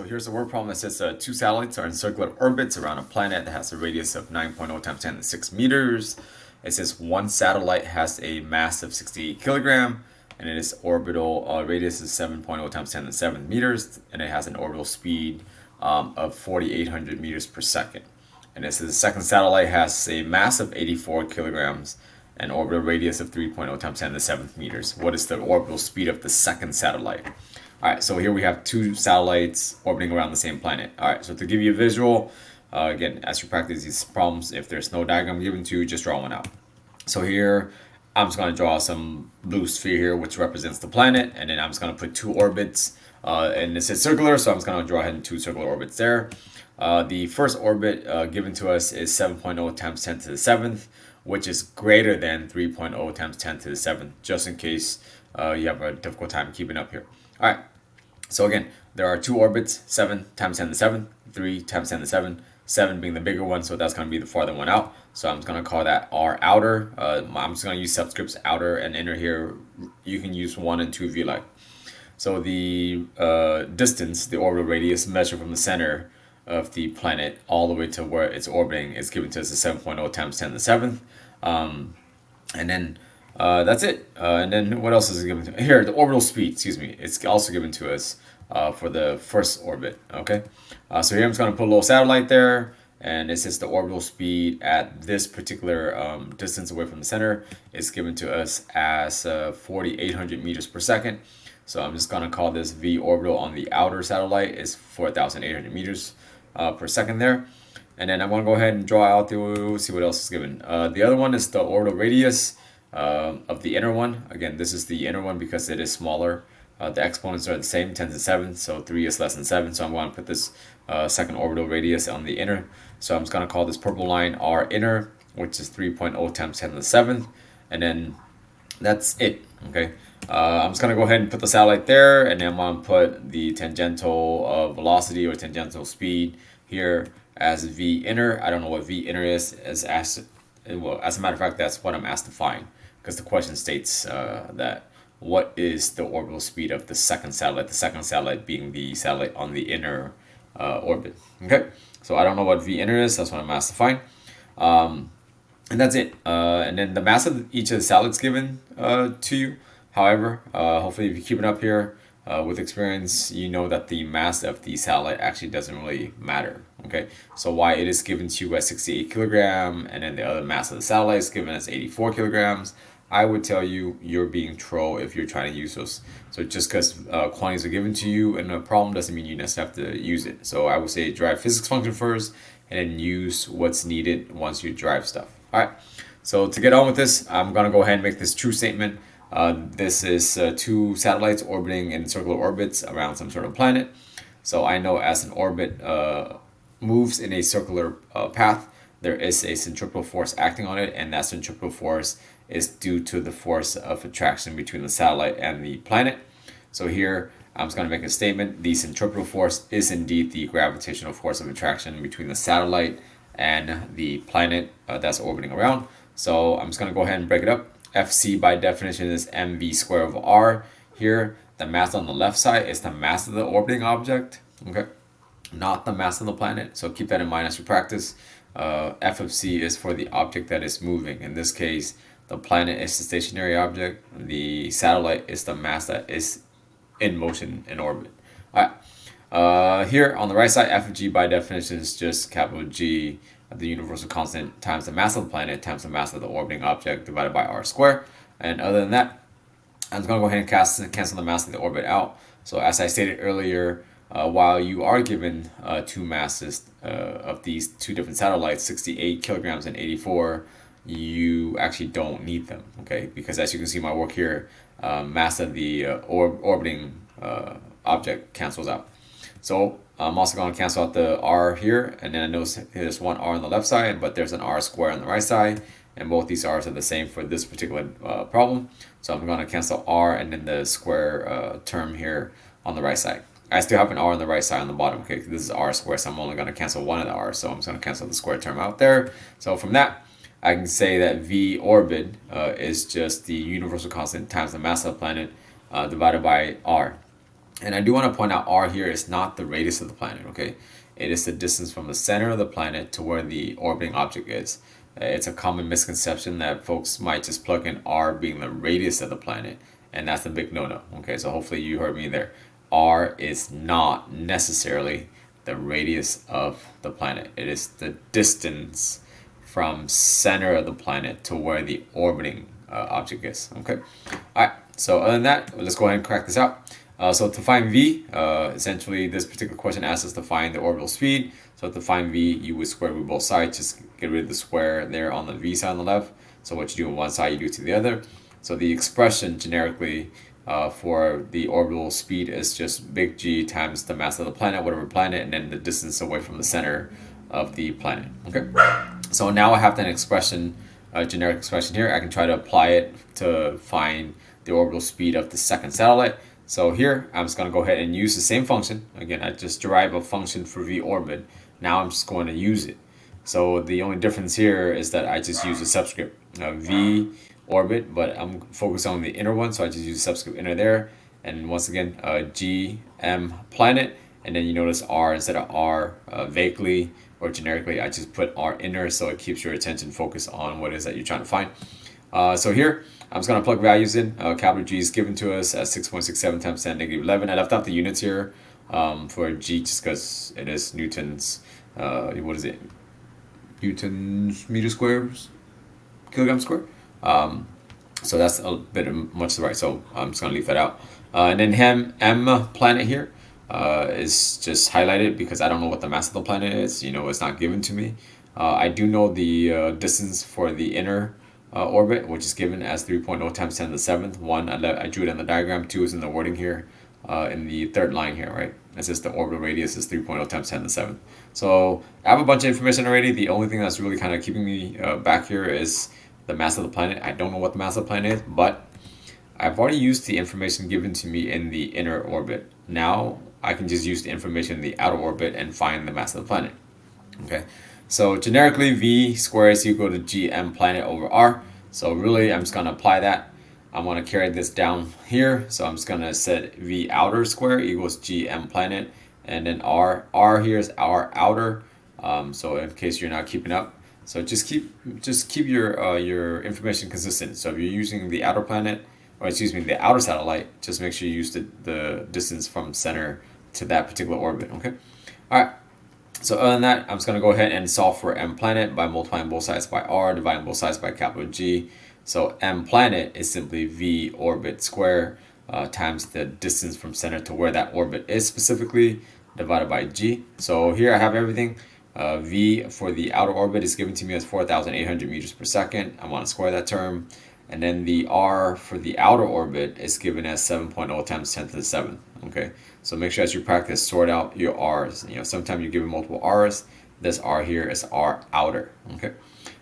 here's the word problem that says two satellites are in circular orbits around a planet that has a radius of 9.0 times 10 to the 6 meters. It says one satellite has a mass of 68 kilogram, and its orbital radius is 7.0 times 10 to the 7 meters, and it has an orbital speed of 4,800 meters per second. And it says the second satellite has a mass of 84 kilograms and orbital radius of 3.0 times 10 to the 7th meters. What is the orbital speed of the second satellite? All right, so here we have two satellites orbiting around the same planet. All right, so to give you a visual, again, as you practice these problems, if there's no diagram given to you, just draw one out. So here, I'm just going to draw some blue sphere here, which represents the planet, and then I'm just going to put two orbits, and it says circular, so I'm just going to draw ahead two circular orbits there. The first orbit given to us is 7.0 times 10 to the 7th, which is greater than 3.0 times 10 to the 7th, just in case you have a difficult time keeping up here. All right, so again, there are two orbits, 7 times 10 to the 7th, 3 times 10 to the 7, 7 being the bigger one, so that's going to be the farther one out. So I'm just going to call that R outer. I'm just going to use subscripts outer and inner here. You can use 1 and 2 if you like. So the distance, the orbital radius measured from the center of the planet all the way to where it's orbiting is given to us as 7.0 times 10 to the 7th. And then that's it. And then what else is it given to here? The orbital speed, excuse me. It's also given to us for the first orbit. Okay. So here I'm just going to put a little satellite there, and it says the orbital speed at this particular distance away from the center is given to us as 4,800 meters per second. So I'm just going to call this V orbital on the outer satellite is 4,800 meters per second there. And then I'm going to go ahead and draw out to see what else is given. The other one is the orbital radius of the inner one. Again, this is the inner one because it is smaller. The exponents are the same, 10 to the 7th, so 3 is less than 7. So I'm going to put this second orbital radius on the inner. So I'm just going to call this purple line R inner, which is 3.0 times 10 to the 7th. And then that's it, okay? I'm just going to go ahead and put the satellite there, and then I'm going to put the tangential velocity or tangential speed here as V inner. I don't know what V inner is. Well, as a matter of fact, that's what I'm asked to find, because the question states that what is the orbital speed of the second satellite being the satellite on the inner orbit. Okay, so I don't know what V inner is. That's what I'm asked to find. And that's it. And then the mass of each of the satellites given to you. However, hopefully if you keep it up here with experience, you know that the mass of the satellite actually doesn't really matter. Okay, so why it is given to you as 68 kilogram, and then the other mass of the satellite is given as 84 kilograms. I would tell you you're being troll if you're trying to use those. So just because quantities are given to you in a problem doesn't mean you necessarily have to use it. So I would say drive physics function first, and then use what's needed once you drive stuff. All right, so to get on with this, I'm going to go ahead and make this true statement. This is two satellites orbiting in circular orbits around some sort of planet. So I know as an orbit moves in a circular path, there is a centripetal force acting on it, and that centripetal force is due to the force of attraction between the satellite and the planet. So here, I'm just going to make a statement. The centripetal force is indeed the gravitational force of attraction between the satellite and the planet that's orbiting around. So I'm just going to go ahead and break it up. Fc by definition is mv squared over r. Here, the mass on the left side is the mass of the orbiting object, okay, not the mass of the planet. So keep that in mind as you practice. F of c is for the object that is moving. In this case, the planet is the stationary object. The satellite is the mass that is in motion in orbit. All right. Here on the right side, f of g by definition is just capital G, the universal constant, times the mass of the planet times the mass of the orbiting object divided by r squared. And other than that, I'm just going to go ahead and cancel the mass of the orbit out. So as I stated earlier, while you are given two masses of these two different satellites, 68 kilograms and 84, you actually don't need them, okay? Because as you can see my work here, mass of the orbiting object cancels out. So I'm also going to cancel out the r here, and then I notice there's one r on the left side, but there's an r squared on the right side, and both these r's are the same for this particular problem. So I'm going to cancel r and then the square term here on the right side. I still have an r on the right side on the bottom. Okay, this is r squared, so I'm only going to cancel one of the r's. So I'm just going to cancel the square term out there. So from that, I can say that v orbit is just the universal constant times the mass of the planet divided by r. And I do want to point out r here is not the radius of the planet, okay? It is the distance from the center of the planet to where the orbiting object is. It's a common misconception that folks might just plug in r being the radius of the planet, and that's a big no-no, okay? So hopefully you heard me there. R is not necessarily the radius of the planet. It is the distance from center of the planet to where the orbiting object is, okay? All right, so other than that, let's go ahead and crack this out. So to find v, essentially this particular question asks us to find the orbital speed. So to find v, you would square root both sides. Just get rid of the square there on the v side on the left. So what you do on one side, you do to the other. So the expression generically for the orbital speed is just big G times the mass of the planet, whatever planet, and then the distance away from the center of the planet. Okay. So now I have that expression, generic expression here. I can try to apply it to find the orbital speed of the second satellite. So here, I'm just going to go ahead and use the same function. Again, I just derive a function for v orbit. Now I'm just going to use it. So the only difference here is that I just use a subscript, v orbit, but I'm focused on the inner one, so I just use a subscript inner there. And once again, g, m planet, and then you notice r instead of r vaguely or generically, I just put r inner so it keeps your attention focused on what it is that you're trying to find. So here, I'm just going to plug values in. Capital G is given to us as 6.67 times 10 negative 11. I left out the units here for G just because it is Newton's, what is it? Newton's meter squares, kilogram square. So that's a bit much to the right, so I'm just going to leave that out. And then M planet here is just highlighted because I don't know what the mass of the planet is. You know, it's not given to me. I do know the distance for the inner orbit, which is given as 3.0 times 10 to the 7th. 1, I drew it in the diagram. 2 is in the wording here in the third line here, right? It says the orbital radius is 3.0 times 10 to the 7th. So I have a bunch of information already. The only thing that's really kind of keeping me back here is the mass of the planet. I don't know what the mass of the planet is, but I've already used the information given to me in the inner orbit. Now I can just use the information in the outer orbit and find the mass of the planet. Okay, so generically v squared is equal to gm planet over r. So really I'm just going to apply that. I'm going to carry this down here. So I'm just going to set v outer square equals gm planet, and then r here is our outer. So in case you're not keeping up, so just keep your information consistent. So if you're using the outer planet, or excuse me, the outer satellite, just make sure you use the distance from center to that particular orbit. Okay, all right. So other than that, I'm just going to go ahead and solve for m planet by multiplying both sides by r, dividing both sides by capital G. So m planet is simply v orbit square times the distance from center to where that orbit is specifically, divided by g. So here I have everything. V for the outer orbit is given to me as 4,800 meters per second. I want to square that term. And then the r for the outer orbit is given as 7.0 times 10 to the 7th. Okay, so make sure as you practice, sort out your r's. You know, sometimes you're given multiple r's. This r here is r outer. Okay,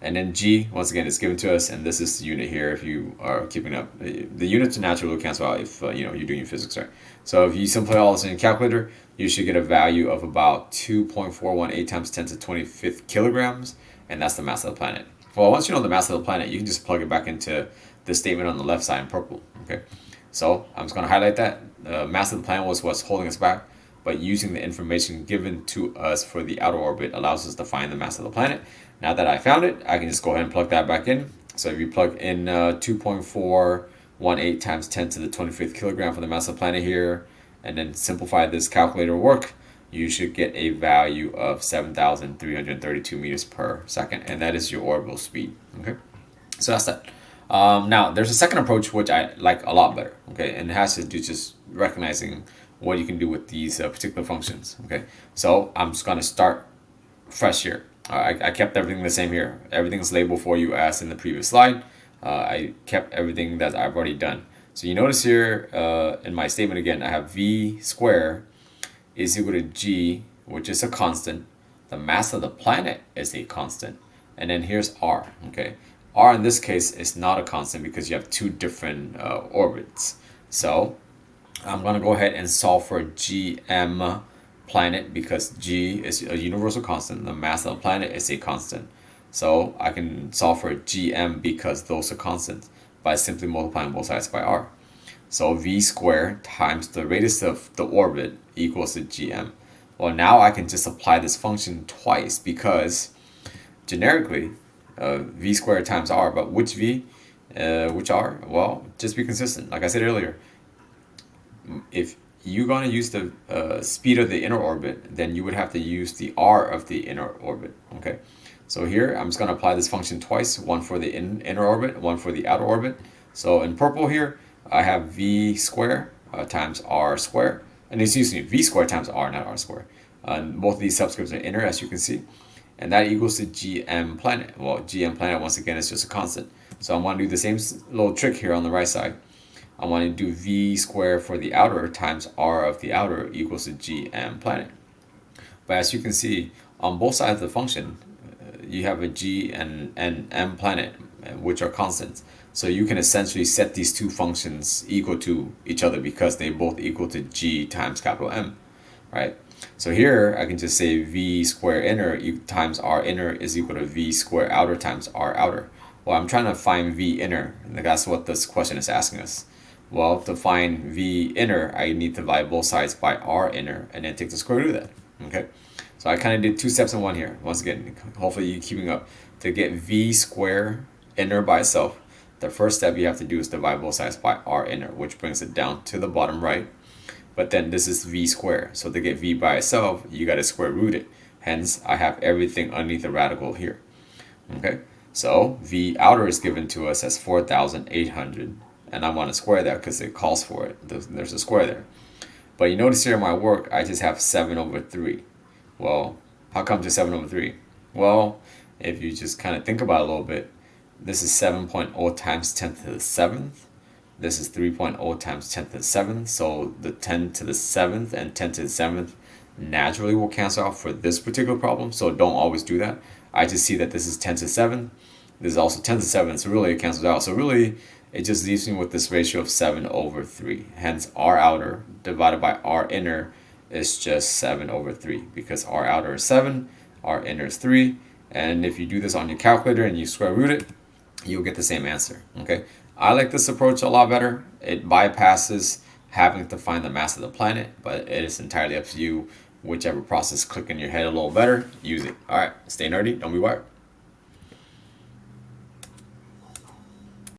and then g, once again, is given to us, and this is the unit here if you are keeping up. The units naturally will cancel out if you're doing your physics right. So if you simplify all this in your calculator, you should get a value of about 2.418 times 10 to 25th kilograms, and that's the mass of the planet. Well, once you know the mass of the planet, you can just plug it back into the statement on the left side in purple. Okay, so I'm just going to highlight that. The mass of the planet was what's holding us back, but using the information given to us for the outer orbit allows us to find the mass of the planet. Now that I found it, I can just go ahead and plug that back in. So if you plug in 2.418 times 10 to the 25th kilogram for the mass of the planet here, and then simplify this calculator work, you should get a value of 7,332 meters per second, and that is your orbital speed. Okay, so that's that. Now there's a second approach which I like a lot better. Okay, and it has to do just recognizing what you can do with these particular functions. Okay, so I'm just going to start fresh here. I kept everything the same here. Everything's labeled for you as in the previous slide. I kept everything that I've already done. So you notice here in my statement again, I have v squared is equal to g, which is a constant. The mass of the planet is a constant. And then here's r. Okay, r in this case is not a constant because you have two different orbits. So I'm going to go ahead and solve for gm planet because g is a universal constant. The mass of the planet is a constant. So I can solve for gm because those are constants by simply multiplying both sides by r. So v squared times the radius of the orbit equals to gm. Well, now I can just apply this function twice because generically v squared times r, but which v, which r? Well, just be consistent. Like I said earlier, if you're going to use the speed of the inner orbit, then you would have to use the r of the inner orbit. Okay, so here I'm just going to apply this function twice, one for the inner orbit, one for the outer orbit. So in purple here, I have v squared times r squared, and excuse me, v squared times r, not r squared. Both of these subscripts are inner, as you can see, and that equals to gm planet. Well, gm planet, once again, is just a constant. So I'm going to do the same little trick here on the right side. I want to do v squared for the outer times r of the outer equals to gm planet. But as you can see, on both sides of the function, you have a g and m planet, which are constants. So you can essentially set these two functions equal to each other because they both equal to g times capital M, right? So here I can just say v square inner times r inner is equal to v square outer times r outer. Well, I'm trying to find v inner, and that's what this question is asking us. Well, to find v inner, I need to divide both sides by r inner and then take the square root of that. Okay, so I kind of did two steps in one here. Once again, hopefully you're keeping up. To get v square inner by itself, the first step you have to do is divide both sides by r inner, which brings it down to the bottom right. But then this is v squared. So to get v by itself, you got to square root it. Hence, I have everything underneath the radical here. Okay, so v outer is given to us as 4,800. And I want to square that because it calls for it. There's a square there. But you notice here in my work, I just have 7 over 3. Well, how come just 7 over 3? Well, if you just kind of think about it a little bit, this is 7.0 times 10 to the 7th. This is 3.0 times 10 to the 7th. So the 10 to the 7th and 10 to the 7th naturally will cancel out for this particular problem. So don't always do that. I just see that this is 10 to 7. This is also 10 to 7. So really it cancels out. So really it just leaves me with this ratio of 7 over 3. Hence, r outer divided by r inner is just 7 over 3 because r outer is 7, r inner is 3. And if you do this on your calculator and you square root it, you'll get the same answer. Okay, I like this approach a lot better. It bypasses having to find the mass of the planet, but it is entirely up to you. Whichever process click in your head a little better, use it. All right, stay nerdy, don't be wired.